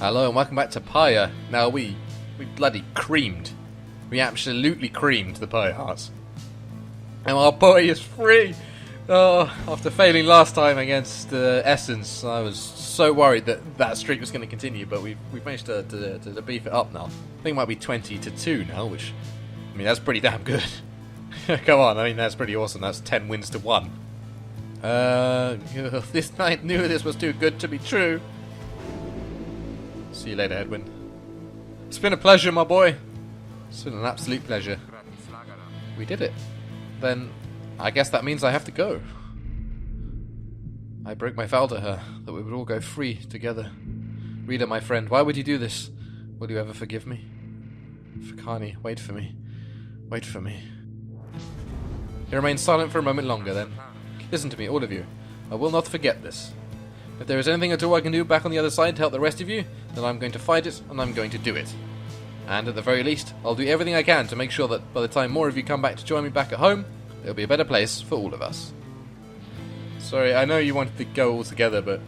Hello and welcome back to Pyre. Now we bloody creamed. We absolutely creamed the Pyre Hearts. And our boy is free! Oh, after failing last time against Essence, I was so worried that streak was going to continue, but we've managed to beef it up now. I think it might be 20-2 now, which, I mean, that's pretty damn good. Come on, I mean, that's pretty awesome. That's 10 wins to 1. This night knew this was too good to be true. See you later, Edwin. It's been a pleasure, my boy. It's been an absolute pleasure. We did it. Then, I guess that means I have to go. I broke my vow to her, that we would all go free together. Rita, my friend, why would you do this? Will you ever forgive me? Fakani, wait for me. Wait for me. He remained silent for a moment longer, then. Listen to me, all of you. I will not forget this. If there is anything at all I can do back on the other side to help the rest of you, then I'm going to fight it, and I'm going to do it. And at the very least, I'll do everything I can to make sure that by the time more of you come back to join me back at home, it'll be a better place for all of us. Sorry, I know you wanted to go all together, but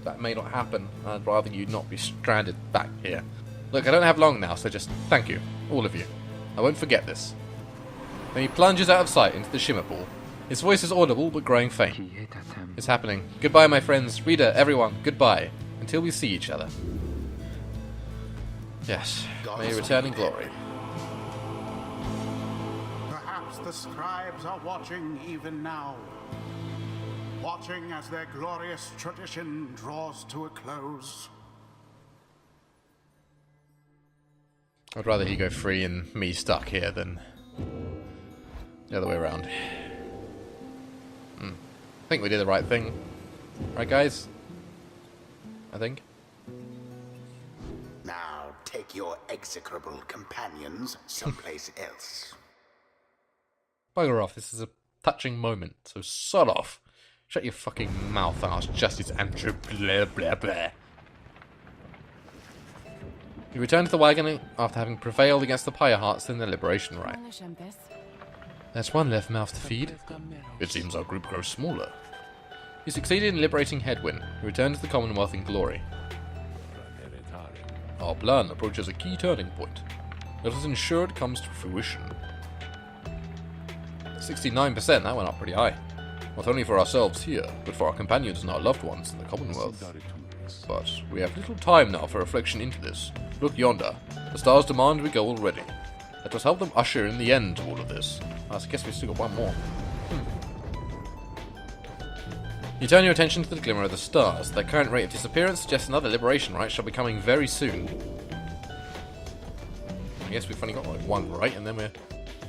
that may not happen. I'd rather you not be stranded back here. Look, I don't have long now, so just thank you, all of you. I won't forget this. Then he plunges out of sight into the shimmer pool. His voice is audible, but growing faint. It's happening. Goodbye, my friends. Rita, everyone, goodbye. Until we see each other. Yes, may you return in glory. Perhaps the scribes are watching even now. Watching as their glorious tradition draws to a close. I'd rather he go free and me stuck here than the other way around. I think we did the right thing. Right, guys? I think. Now take your execrable companions someplace else. Bugger off, this is a touching moment, so sod off. Shut your fucking mouth, ass Justice Andrew, blah blah blah. You return to the wagon after having prevailed against the Pyre Hearts in the Liberation Rite. There's one left mouth to feed. It seems our group grows smaller. You succeeded in liberating Hedwyn, who returned to the Commonwealth in glory. Our plan approaches a key turning point. Let us ensure it comes to fruition. 69%, that went up pretty high. Not only for ourselves here, but for our companions and our loved ones in the Commonwealth. But we have little time now for reflection into this. Look yonder. The stars demand we go already. Let us help them usher in the end to all of this. I guess we still got one more. You turn your attention to the glimmer of the stars. Their current rate of disappearance suggests another liberation rite shall be coming very soon. I guess we've only got like one right, and then we're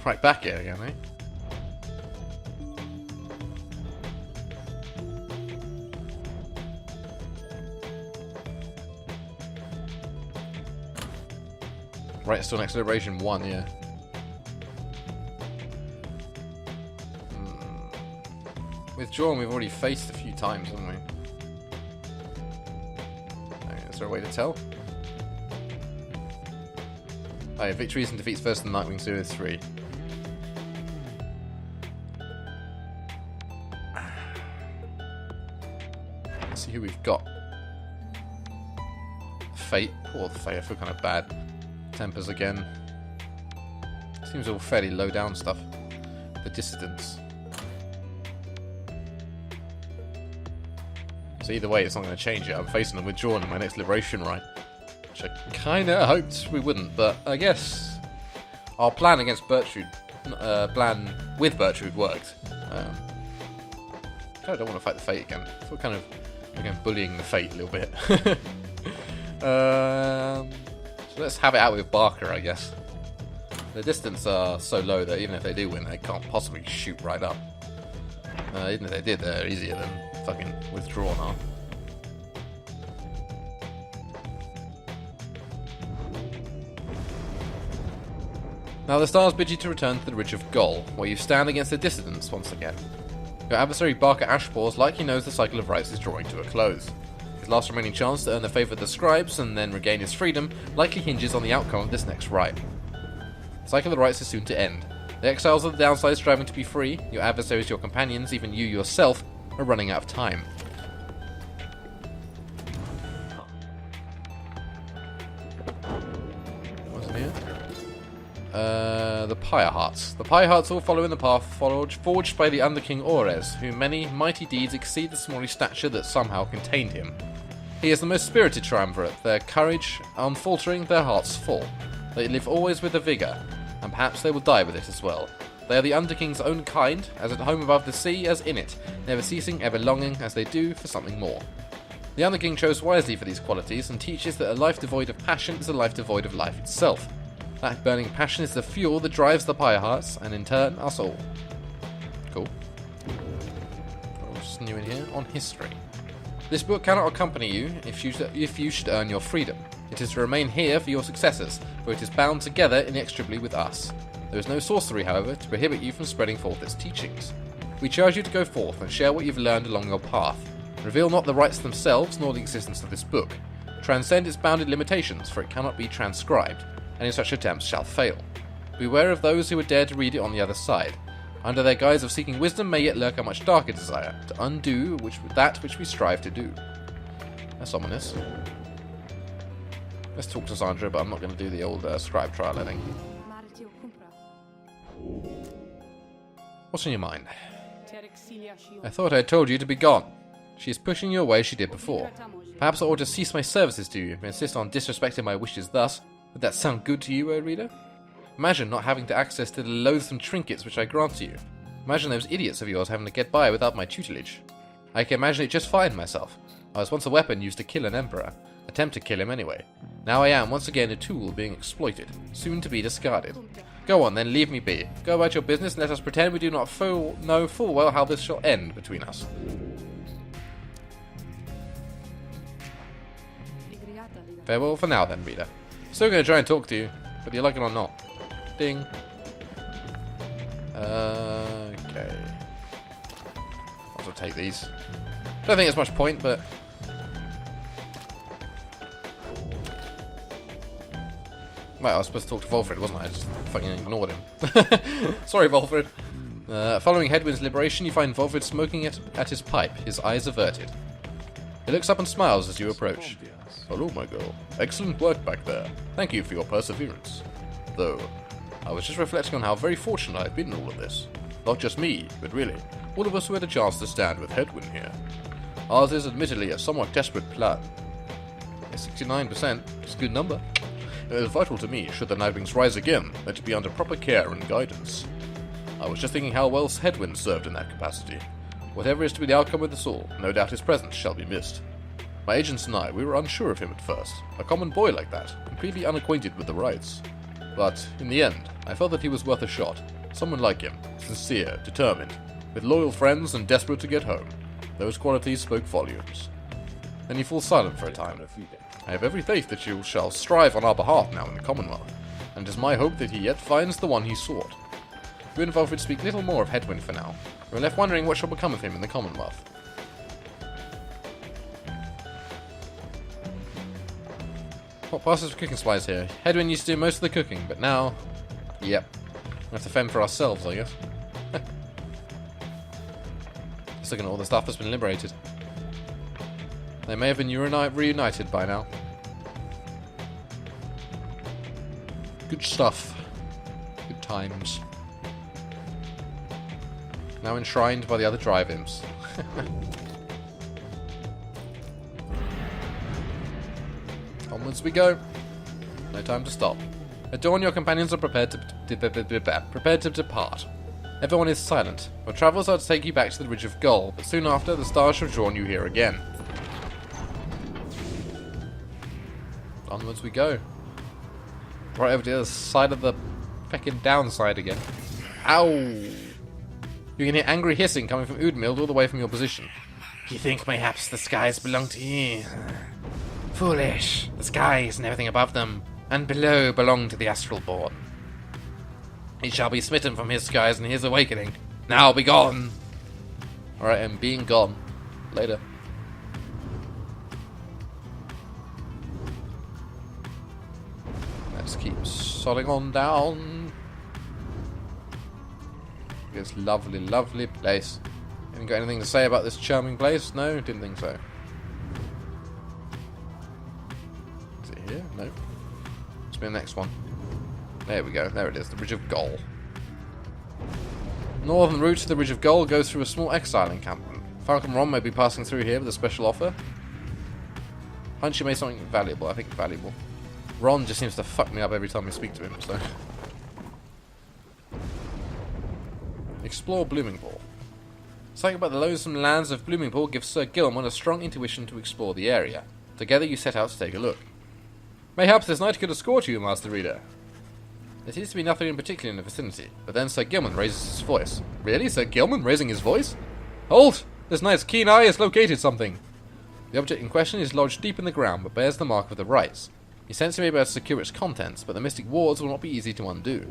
right back here again, eh? Right, still next to Liberation 1, yeah. Withdrawn, we've already faced a few times, haven't we? Is there a way to tell? Oh yeah, victories and defeats first in the Nightwing Series 3. Let's see who we've got. Fate. Poor Fate, I feel kind of bad. Tempers again. Seems all fairly low down stuff. The Dissidents. So either way, it's not going to change it. I'm facing them withdrawn in my next Liberation Rite. Which I kind of hoped we wouldn't, but I guess our plan against Bertrude, plan with Bertrude worked. I don't want to fight the Fate again. I feel kind of again bullying the Fate a little bit. So let's have it out with Barker, I guess. The distance are so low that even if they do win, they can't possibly shoot right up. Even if they did, they're easier than fucking withdrawn are. Now the stars bid you to return to the Ridge of Gol, where you stand against the Dissidents once again. Your adversary Barker Ashpaws likely knows the cycle of rights is drawing to a close. His last remaining chance to earn the favour of the scribes and then regain his freedom likely hinges on the outcome of this next rite. The cycle of the rights is soon to end. The exiles of the downside striving to be free, your adversaries, your companions, even you yourself, are running out of time. The Pyre Hearts. The Pyre Hearts all follow in the path forged by the Underking Ores, whose many mighty deeds exceed the smallish stature that somehow contained him. He is the most spirited triumvirate, their courage unfaltering, their hearts full. They live always with a vigour, and perhaps they will die with it as well. They are the Underking's own kind, as at home above the sea as in it, never ceasing, ever longing, as they do, for something more. The Underking chose wisely for these qualities, and teaches that a life devoid of passion is a life devoid of life itself. That burning passion is the fuel that drives the Pyre Hearts, and in turn, us all. Cool. What's new in here? On history. This book cannot accompany you if you should earn your freedom. It is to remain here for your successors, for it is bound together inextricably with us. There is no sorcery, however, to prohibit you from spreading forth its teachings. We charge you to go forth and share what you've learned along your path. Reveal not the rites themselves, nor the existence of this book. Transcend its bounded limitations, for it cannot be transcribed, and in such attempts shall fail. Beware of those who would dare to read it on the other side. Under their guise of seeking wisdom may yet lurk a much darker desire, to undo that which we strive to do. That's ominous. Let's talk to Sandra, but I'm not going to do the old scribe trial, I think. What's on your mind? I thought I had told you to be gone. She is pushing you away as she did before. Perhaps I ought to cease my services to you, and insist on disrespecting my wishes thus. Would that sound good to you, O reader? Imagine not having to access to the loathsome trinkets which I grant to you. Imagine those idiots of yours having to get by without my tutelage. I can imagine it just fine myself. I was once a weapon used to kill an emperor. Attempt to kill him anyway. Now I am once again a tool being exploited, soon to be discarded. Go on then, leave me be. Go about your business and let us pretend we do not know full well how this shall end between us. Farewell for now then, reader. Still going to try and talk to you, whether you like it or not. Ding. Okay. I'll also take these. Don't think there's much point, but... Right, I was supposed to talk to Volfred, wasn't I? I just fucking ignored him. Sorry, Volfred. Following Hedwyn's liberation, you find Volfred smoking at his pipe, his eyes averted. He looks up and smiles as you approach. Hello, my girl. Excellent work back there. Thank you for your perseverance. Though, I was just reflecting on how very fortunate I've been in all of this. Not just me, but really, all of us who had a chance to stand with Hedwyn here. Ours is admittedly a somewhat desperate plan. 69% is a good number. It is vital to me, should the Nightwings rise again, that it be under proper care and guidance. I was just thinking how well Hedwyn served in that capacity. Whatever is to be the outcome of this all, no doubt his presence shall be missed. My agents and I, we were unsure of him at first. A common boy like that, completely unacquainted with the rites. But, in the end, I felt that he was worth a shot. Someone like him, sincere, determined, with loyal friends and desperate to get home. Those qualities spoke volumes. Then he falls silent for a time. I have every faith that you shall strive on our behalf now in the Commonwealth, and it is my hope that he yet finds the one he sought. You and Volfred speak little more of Hedwyn for now. We are left wondering what shall become of him in the Commonwealth. What passes for cooking supplies here? Hedwyn used to do most of the cooking, but now... Yep. We have to fend for ourselves, I guess. Just looking at all the stuff that's been liberated. They may have been reunited by now. Good stuff. Good times. Now enshrined by the other drive-ins. Onwards we go. No time to stop. At dawn, your companions are prepared to depart. Everyone is silent. Your travels are to take you back to the Ridge of Gull, but soon after, the stars shall draw you here again. Onwards we go. Right over to the other side of the fucking downside again. Ow! You can hear angry hissing coming from Udmild all the way from your position. You think mayhaps the skies belong to you? Foolish. The skies and everything above them, and below, belong to the astral born. He shall be smitten from his skies and his awakening. Now be gone! Alright, I'm being gone. Later. Let's keep sodding on down. This lovely, lovely place. Haven't got anything to say about this charming place? No, didn't think so. Is it here? No. Must be the next one. There we go. There it is. The Ridge of Goal. Northern route to the Ridge of Goal goes through a small exile encampment. Falcon Ron may be passing through here with a special offer. Hunch you made something valuable. I think valuable. Ron just seems to fuck me up every time I speak to him, so... Explore Bloomingpool. Something about the lonesome lands of Bloomingpool gives Sir Gilman a strong intuition to explore the area. Together you set out to take a look. Mayhaps this night could escort you, Master Reader. There seems to be nothing in particular in the vicinity, but then Sir Gilman raises his voice. Really? Sir Gilman raising his voice? Halt! This knight's keen eye has located something. The object in question is lodged deep in the ground, but bears the mark of the rites. You sense you may be able to secure its contents, but the mystic wards will not be easy to undo.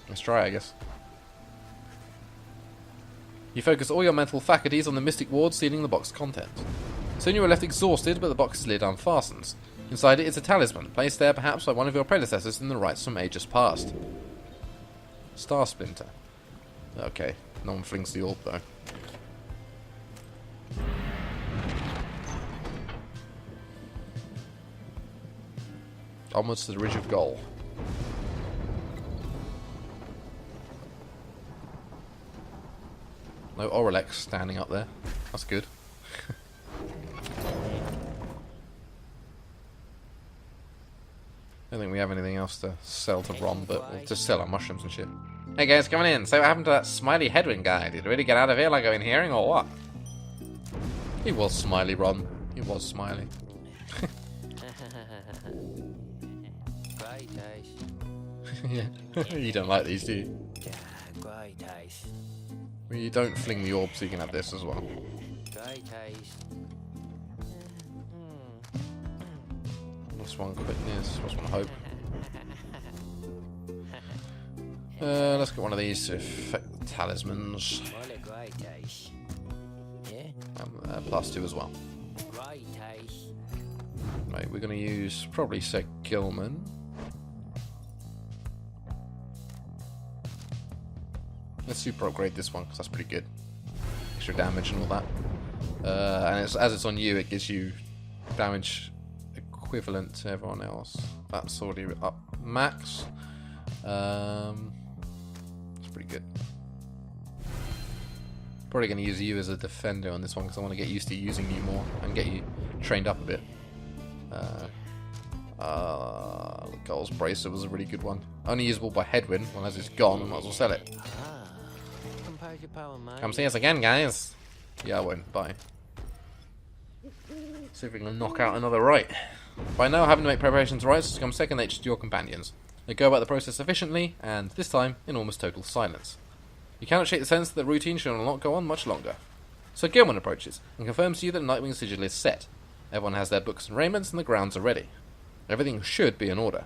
Let's try, I guess. You focus all your mental faculties on the mystic ward sealing the box's contents. Soon you are left exhausted, but the box's lid unfastens. Inside it is a talisman, placed there perhaps by one of your predecessors in the rites from ages past. Star Splinter. Okay, no one flings the orb though. Onwards to the Ridge of Goal. No Orelex standing up there. That's good. I don't think we have anything else to sell to Ron, but we'll just sell our mushrooms and shit. Hey guys, coming in. So what happened to that smiley headwind guy? Did he really get out of here like I've been hearing, or what? He was smiley, Ron. He was smiley. Great taste. Yeah. You don't like these, do you? Yeah, great taste. Well, you don't fling the orb, so you can have this as well. Great taste. Plus one quickness, plus one hope. Let's get one of these to affect the talismans. What a great taste. Yeah? Plus two as well. Great taste. Right, we're going to use probably Sir Gilman. Let's super upgrade this one because that's pretty good. Extra damage and all that. And as it's on you, it gives you damage equivalent to everyone else. That's already up max. It's pretty good. Probably going to use you as a defender on this one because I want to get used to using you more and get you trained up a bit. The Goals Bracer was a really good one. Only usable by Headwind. Well, as it's gone, I might as well sell it. Compose your power, mate. Come see us again, guys. Yeah, I won't. Bye. See if we can knock out another right. By now, having to make preparations right has become second nature to your companions. They go about the process efficiently, and this time, in almost total silence. You cannot shake the sense that the routine shall not go on much longer. So Gilman approaches, and confirms to you that the Nightwing sigil is set. Everyone has their books and raiments, and the grounds are ready. Everything should be in order.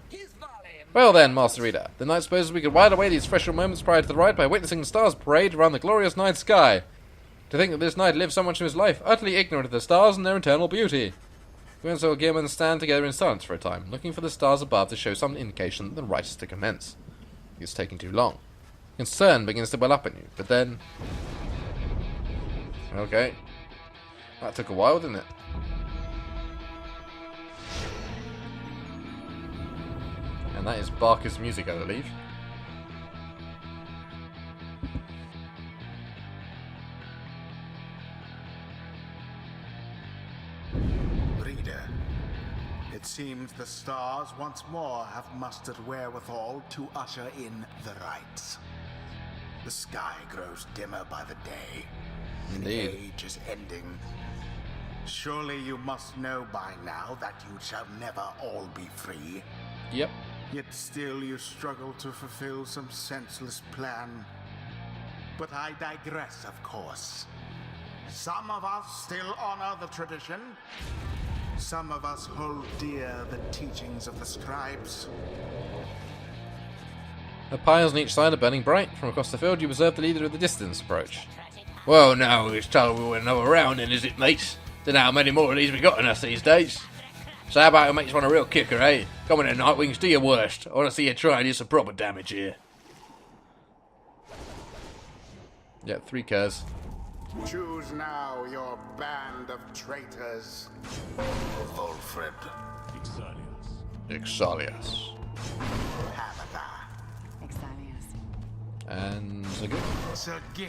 Well then, Master Reader, the knight supposes we could while away these special moments prior to the ride by witnessing the stars parade around the glorious night sky. To think that this knight lived so much of his life, utterly ignorant of the stars and their eternal beauty. We and Sir Gilman stand together in silence for a time, looking for the stars above to show some indication that the rite is to commence. It's taking too long. Concern begins to well up in you, but then... Okay. That took a while, didn't it? And that is Barker's music, I believe. Reader, it seems the stars once more have mustered wherewithal to usher in the rites. The sky grows dimmer by the day. Indeed. The age is ending. Surely you must know by now that you shall never all be free. Yep. Yet still you struggle to fulfill some senseless plan. But I digress, of course. Some of us still honor the tradition. Some of us hold dear the teachings of the scribes. The piles on each side are burning bright. From across the field you observe the leader of the distance approach. Well, now it's told we went another round then, is it, mates? Don't know how many more of these we got in us these days. So how about it makes one a real kicker, eh? Come on then, Nightwings, do your worst. I want to see you try and do some proper damage here. Yeah, 3 curs. Choose now your band of traitors. Wolfred. Exalius. Sir Gil.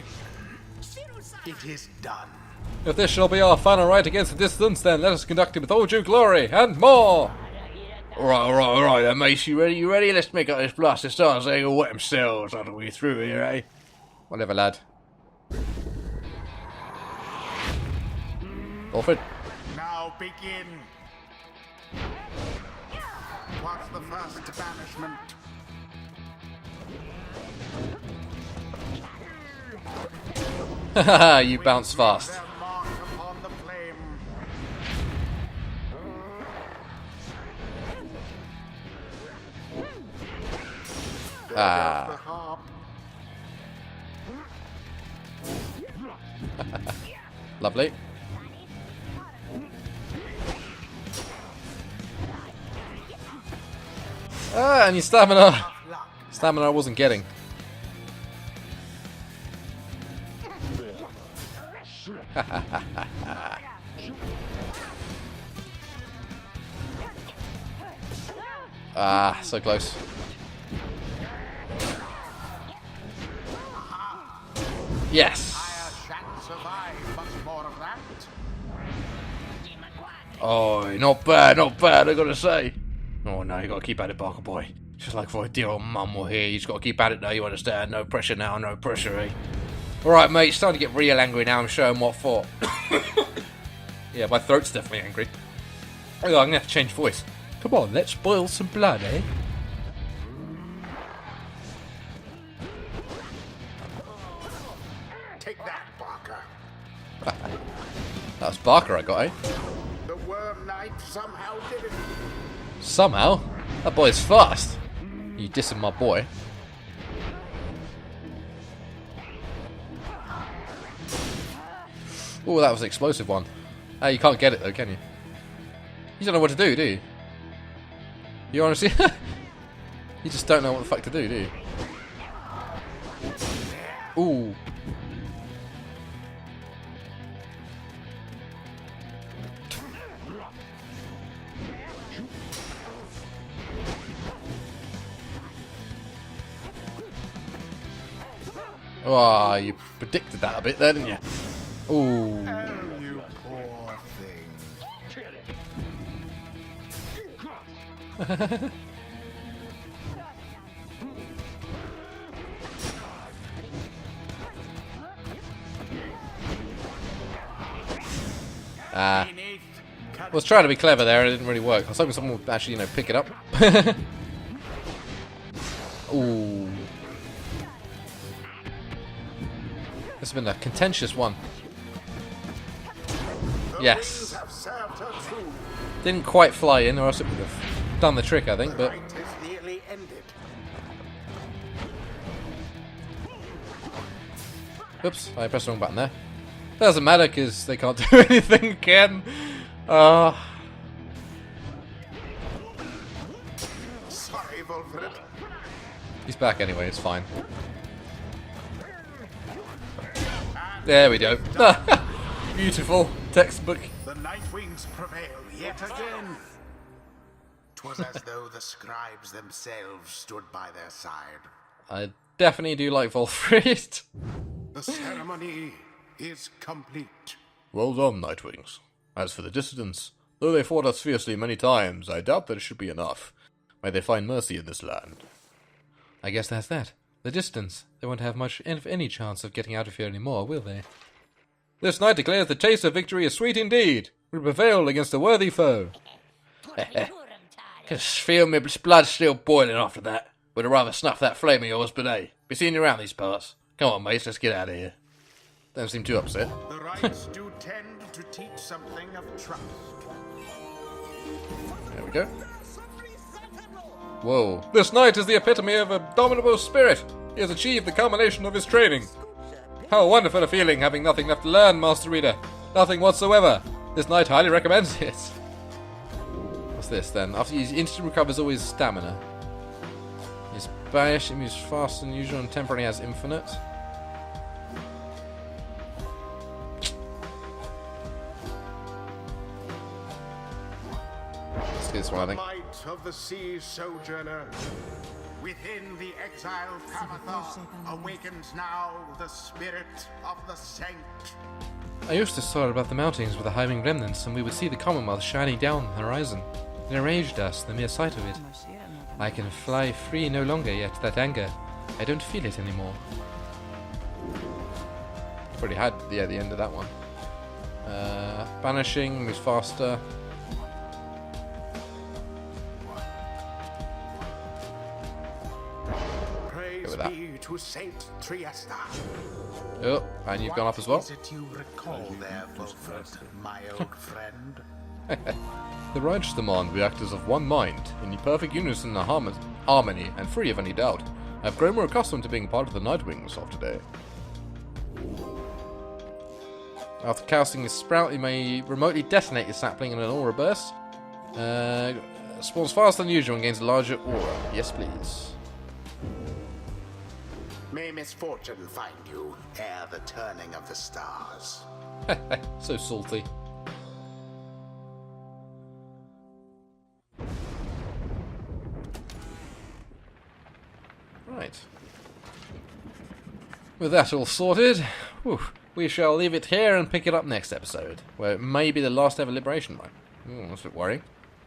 Sir Gil, it is done. If this shall be our final right against the distance, then let us conduct it with all due glory and more. All right, then, mace. You ready? Let's make up this blasted start so they can wet themselves after we're through here, eh? Whatever, lad. Orford. Now begin. What's the first banishment? Haha, you bounce fast. Their mark upon the flame. Ah. The harp. Lovely. Ah, and your stamina. Stamina I wasn't getting. Ah, so close. Yes. I shan't survive much more of that. Oh, not bad, I gotta say. Oh no, you gotta keep at it, Barker boy. Just like for a dear old mum will hear, you just gotta keep at it now, you understand? No pressure now, no pressure, eh? Alright, mate, it's starting to get real angry now, I'm showing what for. Yeah, my throat's definitely angry. Oh, I'm gonna have to change voice. Come on, let's boil some blood, eh? Take that, Barker. That's Barker I got, eh? The Worm Knight somehow did it. Somehow? That boy's fast. You dissing my boy. Oh, that was an explosive one. Hey, you can't get it though, can you? You don't know what to do you? You honestly... you just don't know what the fuck to do you? Ooh. Oh, you predicted that a bit there, didn't you? Ooh. Oh, you poor thing. I was trying to be clever there and it didn't really work. I was hoping someone would actually, pick it up. Ooh. This has been a contentious one. Yes. Didn't quite fly in, or else it would have done the trick, I think, but... Oops, I pressed the wrong button there. Doesn't matter, because they can't do anything again. Sorry, Wilfred. He's back anyway, it's fine. There we go. Beautiful. Textbook. The Nightwings prevail yet again. 'Twas as though the scribes themselves stood by their side. I definitely do like Volfrid. The ceremony is complete. Well done, Nightwings. As for the dissidents, though they fought us fiercely many times, I doubt that it should be enough. May they find mercy in this land. I guess that's that. The dissidents, they won't have much, if any, chance of getting out of here anymore, will they? This night declares the taste of victory is sweet indeed. We prevailed against a worthy foe. Can feel my blood still boiling after that. Would have rather snuffed that flame of yours, but hey, be seeing you around these parts. Come on, mates, let's get out of here. Don't seem too upset. The rites do tend to teach something of trust. There we go. Whoa. This knight is the epitome of a dominable spirit. He has achieved the culmination of his training. How wonderful a feeling, having nothing left to learn, Master Reader. Nothing whatsoever. This knight highly recommends it. What's this then? After he instant recovers all his stamina. His banish moves faster than usual and temporarily has infinite. Let's do this one, I think. Light of the sea sojourner, Within the exiled Kamathar awakens now the spirit of the saint. I used to soar above the mountains with the hiving remnants, and we would see the Commonwealth shining down the horizon. It enraged us, the mere sight of it. I can fly free no longer, yet that anger, I don't feel it anymore. Already had the end of that one. Banishing moves faster. Praise with that. be to Saint Triesta. Oh, and you've gone up as well. What is it you recall there, Volfred, my old friend? The righteous demand we act as of one mind, in perfect unison and harmony, and free of any doubt. I've grown more accustomed to being part of the Nightwings of today. After casting his sprout, he may remotely detonate his sapling in an aura burst. Spawns faster than usual and gains a larger aura. Yes, please. May misfortune find you ere the turning of the stars. So salty. Right. With that all sorted, we shall leave it here and pick it up next episode, where it may be the last ever Liberation run. That's a bit worrying.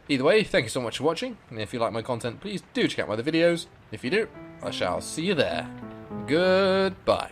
Either way, thank you so much for watching, and if you like my content, please do check out my other videos. If you do, I shall see you there. Goodbye.